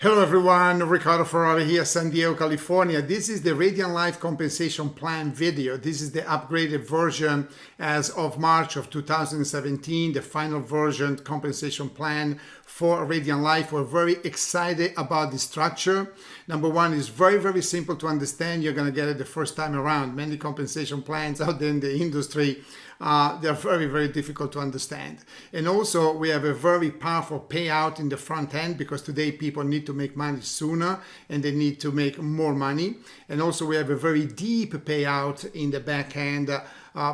Hello everyone, Ricardo Ferrari here, San Diego, California. This is the RadienLife compensation plan video. This is the upgraded version as of March of 2017, the final version compensation plan for RadienLife. We're very excited about the structure. Number one, is very simple to understand. You're going to get it the first time around. Many compensation plans out there in the industry, they're very difficult to understand. And also we have a very powerful payout in the front end because today people need to make money sooner and they need to make more money. And also we have a very deep payout in the back end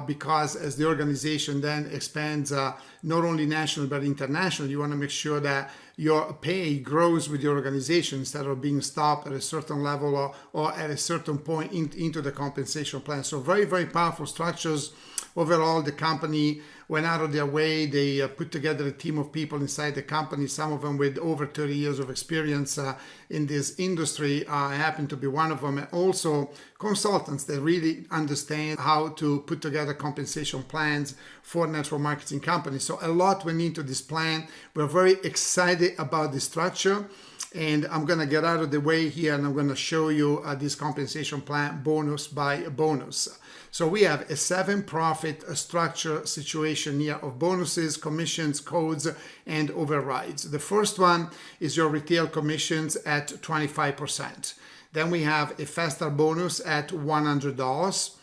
because as the organization then expands not only nationally but internationally, you want to make sure that your pay grows with the organization instead of being stopped at a certain level or at a certain point into the compensation plan. So very powerful structures. Overall, the company went out of their way. They put together a team of people inside the company, some of them with over 30 years of experience in this industry. I happen to be one of them. And also consultants that really understand how to put together compensation plans for network marketing companies. So a lot went into this plan. We're very excited about the structure. And I'm going to get out of the way here and I'm going to show you this compensation plan bonus by bonus. So we have a 7-profit structure situation here of bonuses, commissions, codes, and overrides. The first one is your retail commissions at 25%. Then we have a faster bonus at $100,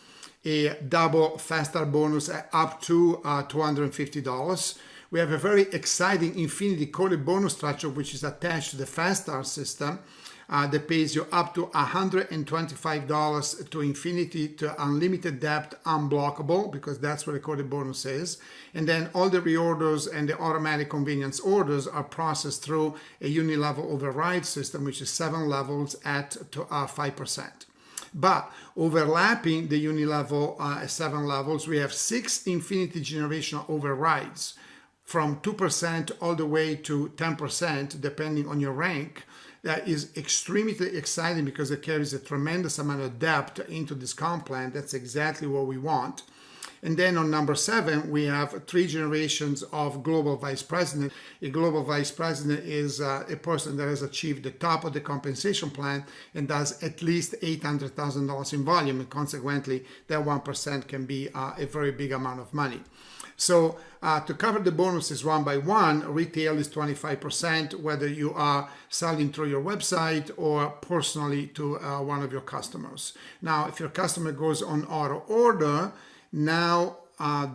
a double faster bonus at up to $250. We have a very exciting infinity coded bonus structure which is attached to the FastStart system that pays you up to $125 to infinity to unlimited debt unblockable, because that's what the coded bonus is. And then all the reorders and the automatic convenience orders are processed through a unilevel override system, which is 7 levels at 5%. But overlapping the unilevel 7 levels, we have 6 infinity generational overrides from 2% all the way to 10%, depending on your rank. That is extremely exciting because it carries a tremendous amount of depth into this comp plan. That's exactly what we want. And then on number 7, we have 3 generations of global vice president. A global vice president is a person that has achieved the top of the compensation plan and does at least $800,000 in volume. And consequently, that 1% can be a very big amount of money. So to cover the bonuses one by one, retail is 25%, whether you are selling through your website or personally to one of your customers. Now, if your customer goes on auto order, now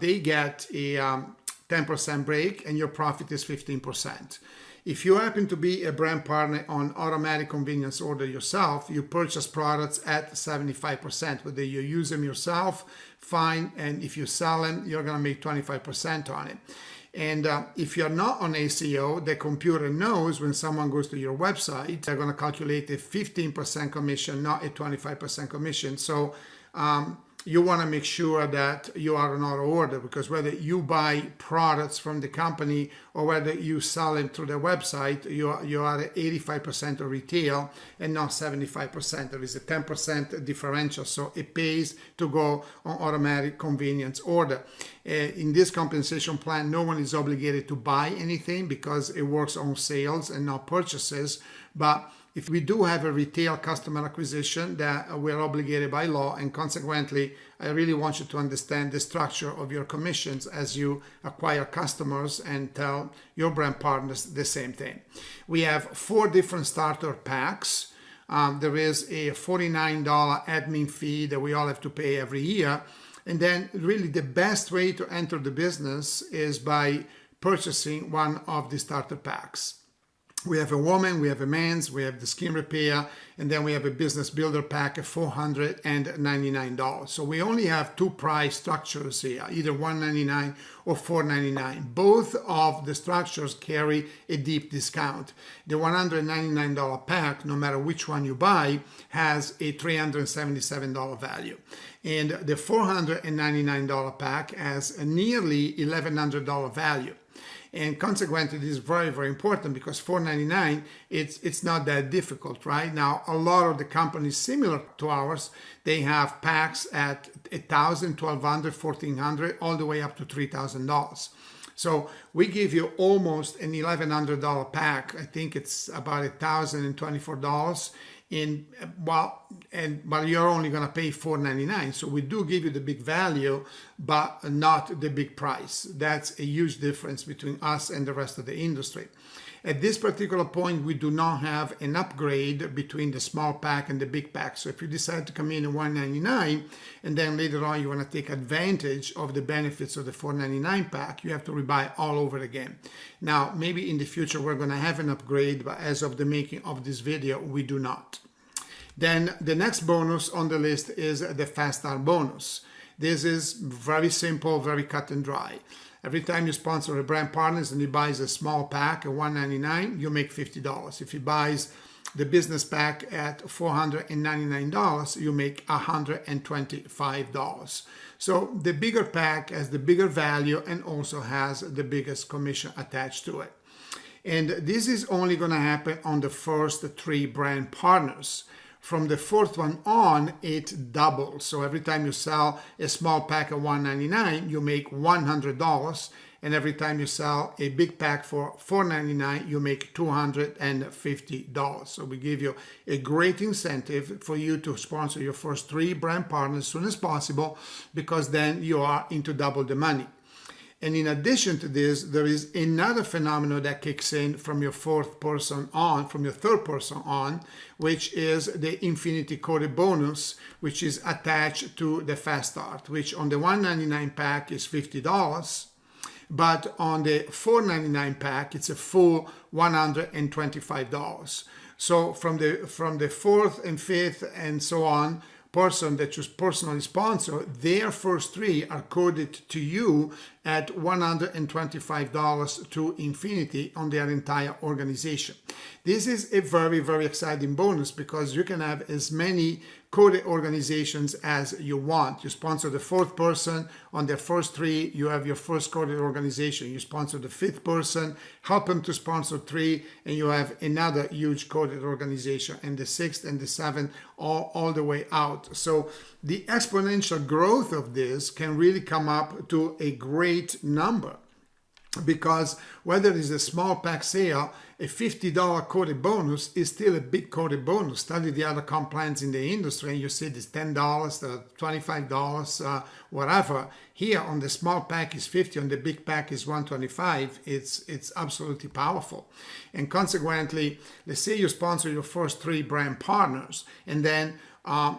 they get a 10% break and your profit is 15%. If you happen to be a brand partner on automatic convenience order yourself, you purchase products at 75%. Whether you use them yourself, fine. And if you sell them, you're going to make 25% on it. And if you're not on ACO, the computer knows when someone goes to your website, they're going to calculate a 15% commission, not a 25% commission. So you want to make sure that you are on auto order, because whether you buy products from the company or whether you sell them through their website, you are at 85% of retail and not 75%. There is a 10% differential, so it pays to go on automatic convenience order. In this compensation plan, no one is obligated to buy anything because it works on sales and not purchases. But if we do have a retail customer acquisition, that we're obligated by law, and consequently, I really want you to understand the structure of your commissions as you acquire customers and tell your brand partners the same thing. We have 4 different starter packs. There is a $49 admin fee that we all have to pay every year. And then really the best way to enter the business is by purchasing one of the starter packs. We have a woman, we have a men's, we have the skin repair, and then we have a business builder pack at $499. So we only have 2 price structures here, either $199 or $499. Both of the structures carry a deep discount. The $199 pack, no matter which one you buy, has a $377 value. And the $499 pack has a nearly $1,100 value. And consequently, this is very important because $499, it's not that difficult, right? Now, a lot of the companies similar to ours, they have packs at $1,000, $1,200, $1,400, all the way up to $3,000. So we give you almost an $1,100 pack. I think it's about $1,024 but you're only going to pay $4.99. So we do give you the big value, but not the big price. That's a huge difference between us and the rest of the industry. At this particular point, we do not have an upgrade between the small pack and the big pack. So if you decide to come in at $1.99 and then later on you want to take advantage of the benefits of the $4.99 pack, you have to rebuy all over again. Now, maybe in the future we're going to have an upgrade, but as of the making of this video, we do not. Then the next bonus on the list is the Fast Start bonus. This is very simple, very cut and dry. Every time you sponsor a brand partners and he buys a small pack at $1.99, you make $50. If he buys the business pack at $499, you make $125. So the bigger pack has the bigger value and also has the biggest commission attached to it. And this is only going to happen on the first 3 brand partners. From the 4th one on, it doubles. So every time you sell a small pack at $1.99, you make $100. And every time you sell a big pack for $4.99, you make $250. So we give you a great incentive for you to sponsor your first 3 brand partners as soon as possible, because then you are into double the money. And in addition to this, there is another phenomenon that kicks in from your 4th person on, from your 3rd person on, which is the Infinity Coded bonus, which is attached to the Fast Start, which on the $1.99 pack is $50, but on the $4.99 pack, it's a full $125. So from the 4th and 5th and so on, person that you personally sponsor, their first 3 are coded to you at $125 to infinity on their entire organization. This is a very, very exciting bonus because you can have as many coded organizations as you want. You sponsor the 4th person, on their first 3, you have your first coded organization. You sponsor the 5th person, help them to sponsor 3, and you have another huge coded organization, and the 6th and the 7th all the way out. So the exponential growth of this can really come up to a great number, because whether it's a small pack sale, a $50 coded bonus is still a big coded bonus. Study the other comp plans in the industry and you see this $10, $25, whatever. Here on the small pack is $50, on the big pack is $125. It's absolutely powerful. And consequently, let's say you sponsor your first 3 brand partners, and then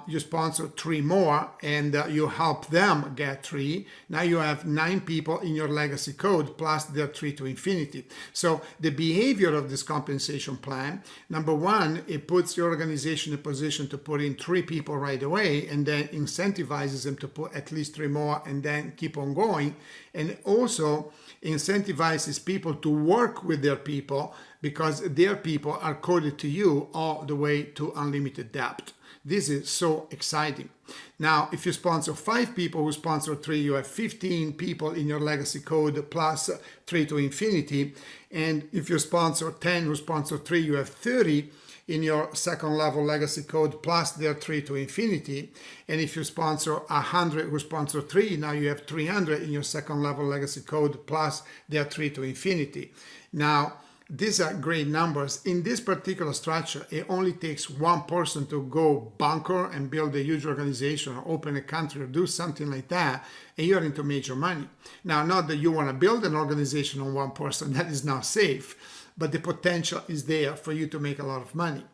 you sponsor 3 more, and you help them get 3. Now you have 9 people in your legacy code plus their 3 to infinity. So the behavior of this compensation plan, number 1, it puts your organization in a position to put in 3 people right away, and then incentivizes them to put at least 3 more and then keep on going. And also incentivizes people to work with their people, because their people are coded to you all the way to unlimited debt. This is so exciting. Now, if you sponsor 5 people who sponsor 3, you have 15 people in your legacy code plus 3 to infinity. And if you sponsor 10 who sponsor 3, you have 30 in your second level legacy code plus their 3 to infinity. And if you sponsor 100 who sponsor 3, now you have 300 in your second level legacy code plus their 3 to infinity. Now, these are great numbers. In this particular structure, it only takes 1 person to go bunker and build a huge organization or open a country or do something like that, and you're into major money. Now, not that you want to build an organization on 1 person, that is not safe, but the potential is there for you to make a lot of money.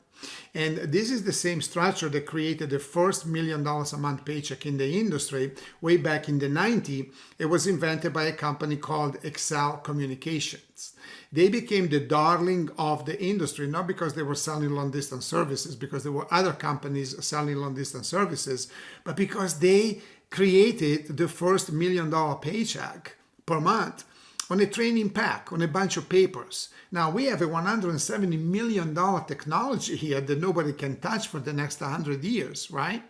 And this is the same structure that created the first $1 million a month paycheck in the industry way back in the 90s. It was invented by a company called Excel Communications. They became the darling of the industry, not because they were selling long-distance services, because there were other companies selling long-distance services, but because they created the first $1 million paycheck per month on a training pack, on a bunch of papers. Now, we have a $170 million technology here that nobody can touch for the next 100 years, right?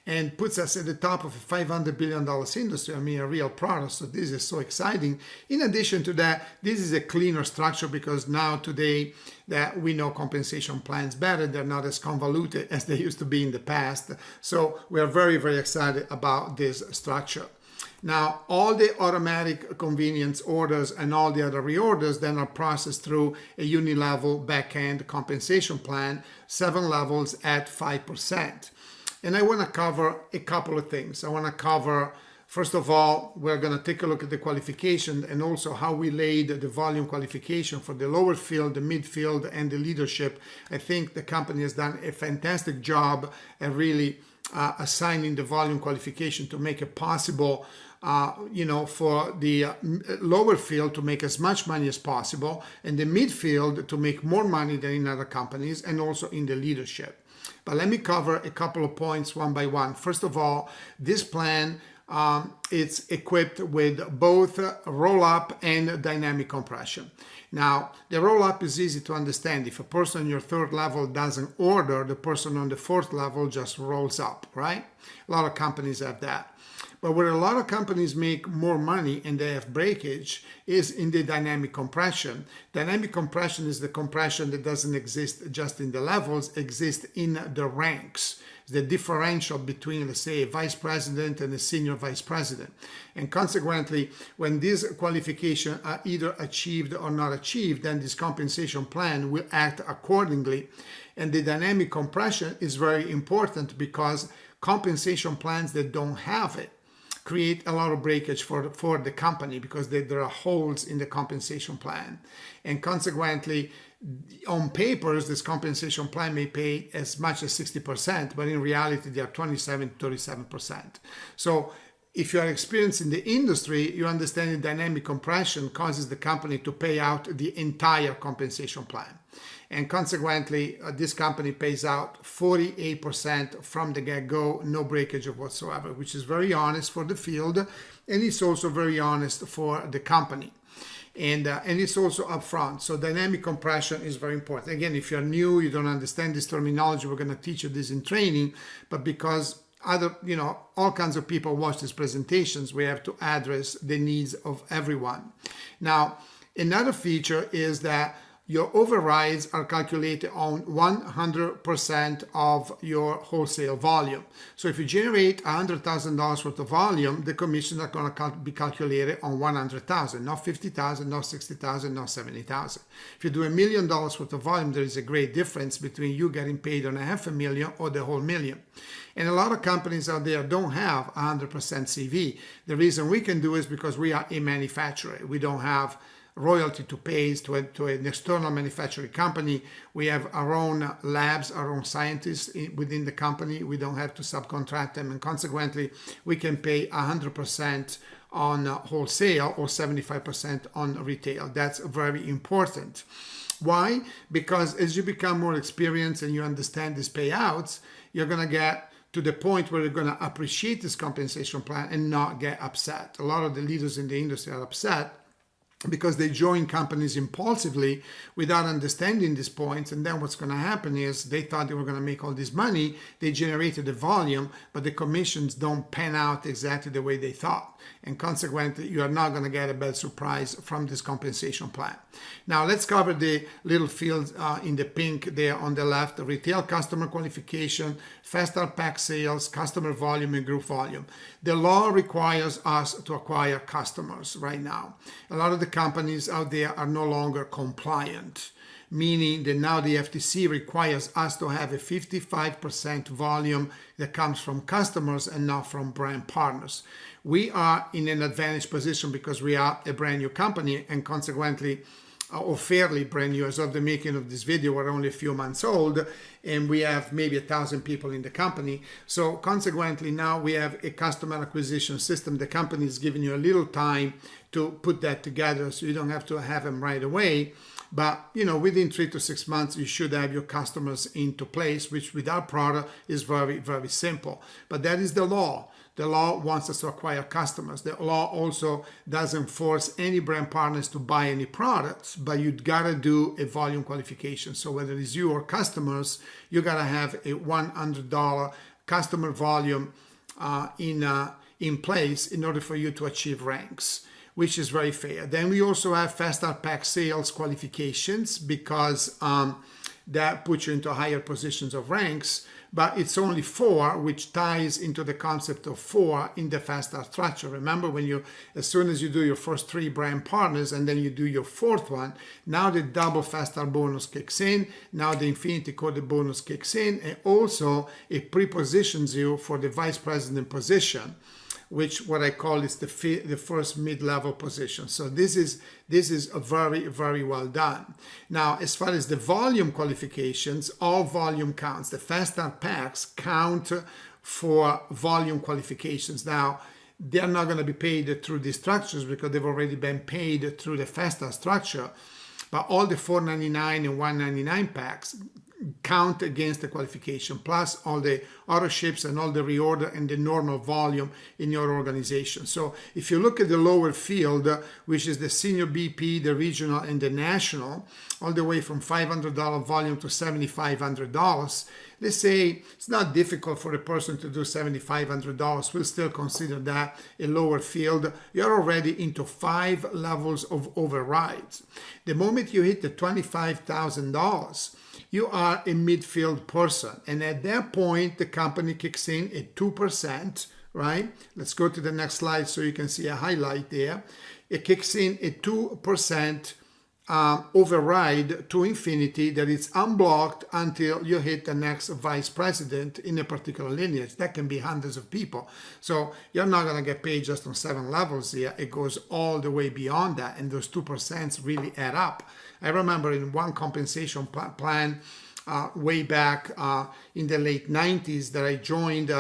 And puts us at the top of a $500 billion industry. I mean, a real product. So this is so exciting. In addition to that, this is a cleaner structure, because now today that we know compensation plans better. They're not as convoluted as they used to be in the past. So we are very, very excited about this structure. Now, all the automatic convenience orders and all the other reorders then are processed through a unilevel back-end compensation plan, 7 levels at 5%. And I want to cover a couple of things. I want to cover, first of all, we're going to take a look at the qualification and also how we laid the volume qualification for the lower field, the midfield, and the leadership. I think the company has done a fantastic job at really assigning the volume qualification to make it possible for the lower field to make as much money as possible, and the midfield to make more money than in other companies, and also in the leadership. But let me cover a couple of points one by one. First of all, this plan it's equipped with both roll-up and dynamic compression. Now, the roll-up is easy to understand. If a person on your 3rd level doesn't order, the person on the 4th level just rolls up, right? A lot of companies have that. But where a lot of companies make more money and they have breakage is in the dynamic compression. Dynamic compression is the compression that doesn't exist just in the levels, exists in the ranks. The differential between, let's say, a vice president and a senior vice president. And consequently, when these qualifications are either achieved or not achieved, then this compensation plan will act accordingly. And the dynamic compression is very important because compensation plans that don't have it create a lot of breakage for the company because there are holes in the compensation plan. And consequently, on papers, this compensation plan may pay as much as 60%, but in reality, they are 27 to 37%. So if you are experienced in the industry, you understand that dynamic compression causes the company to pay out the entire compensation plan. And consequently, this company pays out 48% from the get-go, no breakage whatsoever, which is very honest for the field, and it's also very honest for the company. And it's also upfront. So dynamic compression is very important. Again, if you're new, you don't understand this terminology, we're going to teach you this in training, but because all kinds of people watch these presentations, we have to address the needs of everyone. Now, another feature is that your overrides are calculated on 100% of your wholesale volume. So if you generate $100,000 worth of volume, the commissions are going to be calculated on 100,000, not 50,000, not 60,000, not 70,000. If you do $1 million worth of volume, there is a great difference between you getting paid on $500,000 or the whole million. And a lot of companies out there don't have 100% CV. The reason we can do is because we are a manufacturer. We don't have royalty to pay to an external manufacturing company. We have our own labs, our own scientists within the company. We don't have to subcontract them, and consequently, we can pay 100% on wholesale or 75% on retail. That's very important. Why? Because as you become more experienced and you understand these payouts, you're going to get to the point where you're going to appreciate this compensation plan and not get upset. A lot of the leaders in the industry are upset because they join companies impulsively without understanding these points, and then what's going to happen is they thought they were going to make all this money, they generated the volume, but the commissions don't pan out exactly the way they thought, and consequently you are not going to get a bad surprise from this compensation plan. Now let's cover the little fields in the pink there on the left: the retail customer qualification, fast start pack sales, customer volume, and group volume. The law requires us to acquire customers right now. A lot of the companies out there are no longer compliant, meaning that now the FTC requires us to have a 55% volume that comes from customers and not from brand partners. We are in an advantage position because we are a brand new company, and consequently, or fairly brand new. As of the making of this video, we're only a few months old, and we have maybe 1,000 people in the company. So consequently, now we have a customer acquisition system. The company is giving you a little time to put that together, so you don't have to have them right away. But within 3 to 6 months, you should have your customers into place, which with our product is very, very simple. But that is the law. The law wants us to acquire customers. The law also doesn't force any brand partners to buy any products, but you gotta do a volume qualification. So whether it's you or customers, you gotta have a $100 customer volume in place in order for you to achieve ranks, which is very fair. Then we also have fast start pack sales qualifications because that puts you into higher positions of ranks, but it's only 4, which ties into the concept of 4 in the fast start structure. Remember, as soon as you do your first 3 brand partners and then you do your 4th one, now the double fast start bonus kicks in, now the infinity coded bonus kicks in, and also it pre-positions you for the vice president position, which what I call is the first mid-level position. So this is a very, very well done. Now, as far as the volume qualifications, all volume counts. The fast start packs count for volume qualifications. Now, they're not going to be paid through these structures because they've already been paid through the fast start structure. But all the $4.99 and $1.99 packs count against the qualification, plus all the auto ships and all the reorder and the normal volume in your organization. So if you look at the lower field, which is the senior BP, the regional, and the national, all the way from $500 volume to $7,500, let's say it's not difficult for a person to do $7,500. We'll still consider that a lower field. You're already into 5 levels of overrides. The moment you hit the $25,000, you are a midfield person. And at that point, the company kicks in at 2%, right? Let's go to the next slide so you can see a highlight there. It kicks in a 2% override to infinity that is unblocked until you hit the next vice president in a particular lineage. That can be hundreds of people. So you're not going to get paid just on 7 levels here. It goes all the way beyond that, and those 2% really add up. I remember in one compensation plan way back in the late 90s that I joined,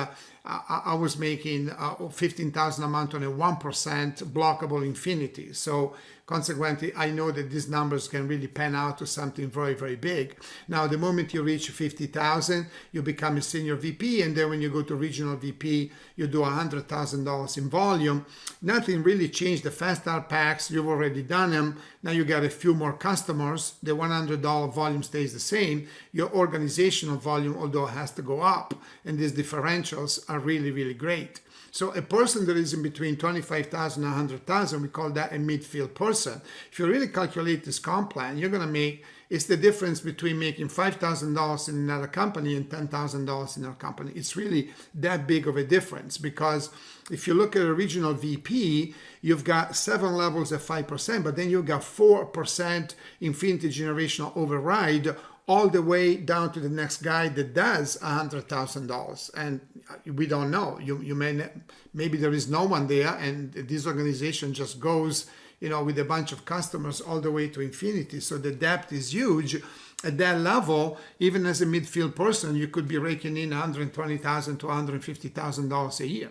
I was making 15,000 a month on a 1% blockable infinity. So consequently, I know that these numbers can really pan out to something very, very big. Now, the moment you reach 50,000, you become a senior VP, and then when you go to regional VP, you do $100,000 in volume. Nothing really changed. The fast start packs, you've already done them. Now you got a few more customers. The $100 volume stays the same. Your organizational volume, although, has to go up, and these differentials are really, really great. So a person that is in between 25,000 and 100,000, we call that a midfield person. If you really calculate this comp plan, you're going to make, it's the difference between making $5,000 in another company and $10,000 in our company. It's really that big of a difference, because if you look at a regional VP, you've got 7 levels at 5%, but then you've got 4% infinity generational override all the way down to the next guy that does $100,000. And we don't know. Maybe there is no one there, and this organization just goes, with a bunch of customers all the way to infinity. So the depth is huge. At that level, even as a midfield person, you could be raking in $120,000 to $150,000 a year.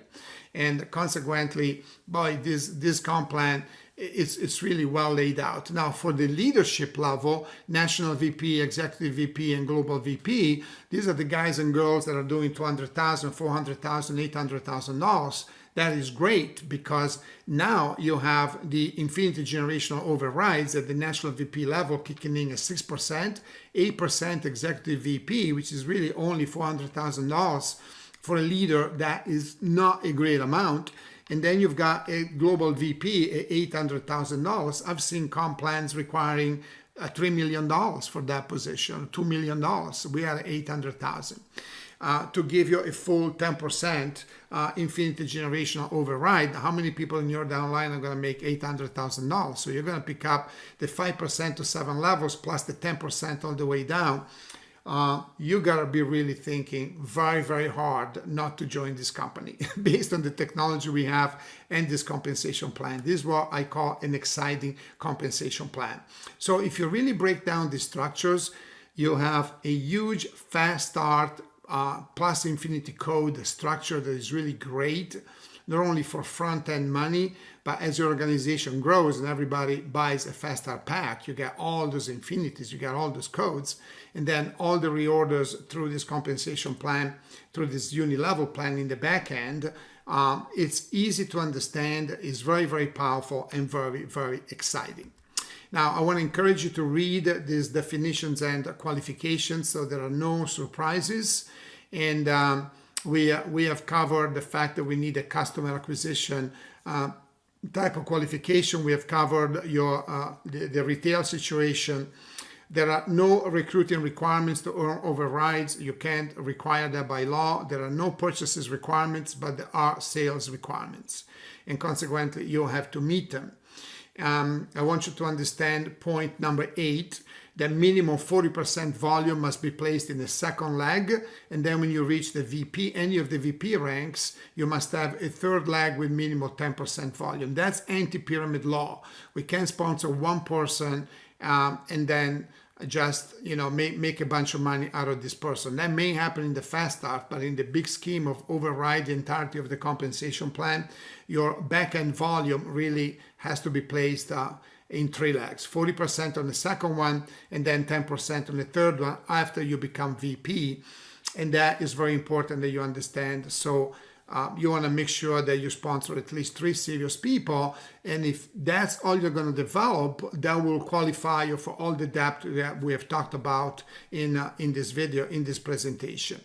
And consequently, boy, this comp plan, it's really well laid out. Now, for the leadership level, national VP, executive VP, and global VP, these are the guys and girls that are doing $200,000, $400,000, $800,000. That is great, because now you have the infinity generational overrides at the national VP level kicking in at 6%, 8% executive VP, which is really only $400,000 for a leader. That is not a great amount. And then you've got a global VP at $800,000. I've seen comp plans requiring $3 million for that position, $2 million. We are at $800,000. To give you a full 10% infinity generational override, how many people in your downline are going to make $800,000? So you're going to pick up the 5% to 7 levels plus the 10% all the way down. You got to be really thinking very, very hard not to join this company based on the technology we have and this compensation plan. This is what I call an exciting compensation plan. So if you really break down the structures, you have a huge fast start plus infinity code structure that is really great, not only for front-end money, but as your organization grows and everybody buys a fast start pack, you get all those infinities, you get all those codes, and then all the reorders through this compensation plan, through this uni-level plan in the back end. It's easy to understand, it's very, very powerful, and very, very exciting. Now, I want to encourage you to read these definitions and qualifications so there are no surprises. And we have covered the fact that we need a customer acquisition type of qualification. We have covered the retail situation, There are no recruiting requirements to earn overrides. You can't require that by law. There are no purchases requirements, but there are sales requirements. And consequently, you have to meet them. I want you to understand point number 8, that minimum 40% volume must be placed in the second leg. And then when you reach the VP, any of the VP ranks, you must have a third leg with minimum 10% volume. That's anti-pyramid law. We can't sponsor one person and then just, you know, make a bunch of money out of this person. That may happen in the fast start, but in the big scheme of override the entirety of the compensation plan, your back-end volume really has to be placed in 3 legs, 40% on the second one, and then 10% on the third one after you become VP. And that is very important that you understand. So you want to make sure that you sponsor at least 3 serious people. And if that's all you're going to develop, that will qualify you for all the depth that we have talked about in this video, in this presentation.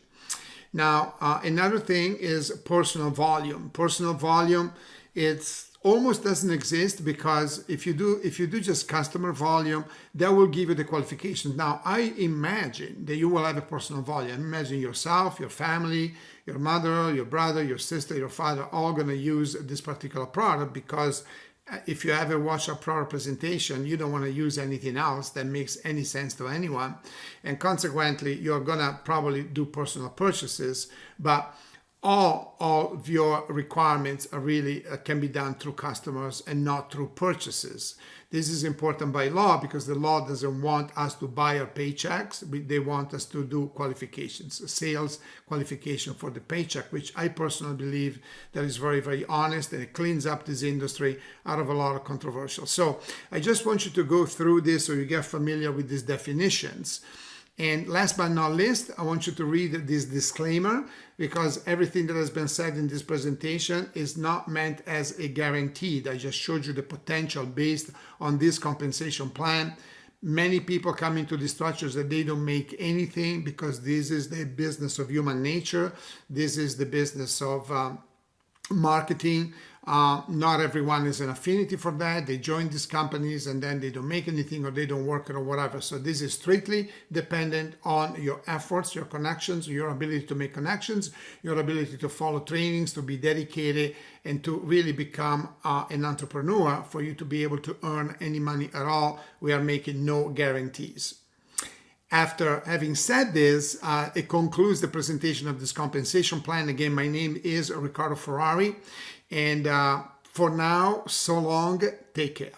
Now, another thing is personal volume. Personal volume, it's almost doesn't exist, because if you do just customer volume, that will give you the qualifications. Now, I imagine that you will have a personal volume. Imagine yourself, your family, your mother, your brother, your sister, your father, all going to use this particular product, because if you ever watch a product presentation, you don't want to use anything else that makes any sense to anyone. And consequently, you're going to probably do personal purchases, but all of your requirements are really can be done through customers and not through purchases. This is important by law, because the law doesn't want us to buy our paychecks. They want us to do qualifications, sales qualification for the paycheck, which I personally believe that is very, very honest, and it cleans up this industry out of a lot of controversial. So I just want you to go through this so you get familiar with these definitions. And last but not least, I want you to read this disclaimer, because everything that has been said in this presentation is not meant as a guaranteed. I just showed you the potential based on this compensation plan. Many people come into these structures that they don't make anything, because this is the business of human nature. This is the business of marketing. Not everyone is an affinity for that. They join these companies and then they don't make anything, or they don't work or whatever. So this is strictly dependent on your efforts, your connections, your ability to make connections, your ability to follow trainings, to be dedicated, and to really become an entrepreneur. For you to be able to earn any money at all, we are making no guarantees. After having said this, it concludes the presentation of this compensation plan. Again, my name is Riccardo Ferrari. And for now, so long, take care.